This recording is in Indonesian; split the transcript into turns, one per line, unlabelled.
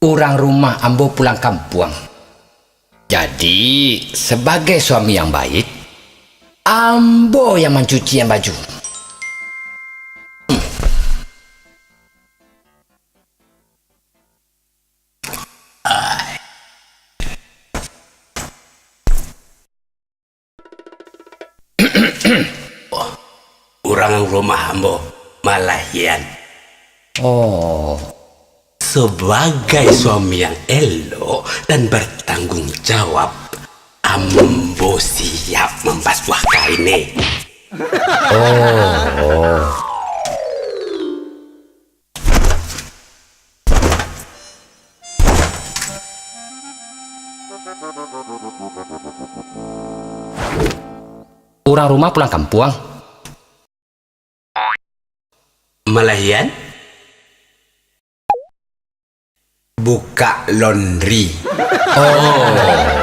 Orang rumah ambo pulang kampung. Jadi sebagai suami yang baik, ambo yang mencuci yang baju.
Orang rumah ambo Malahian.
Oh,
Sebagai suami yang elok dan bertanggung jawab, ambo siap membasuh kainnya.
orang rumah pulang kampung.
Malahian buka laundry.
Oh,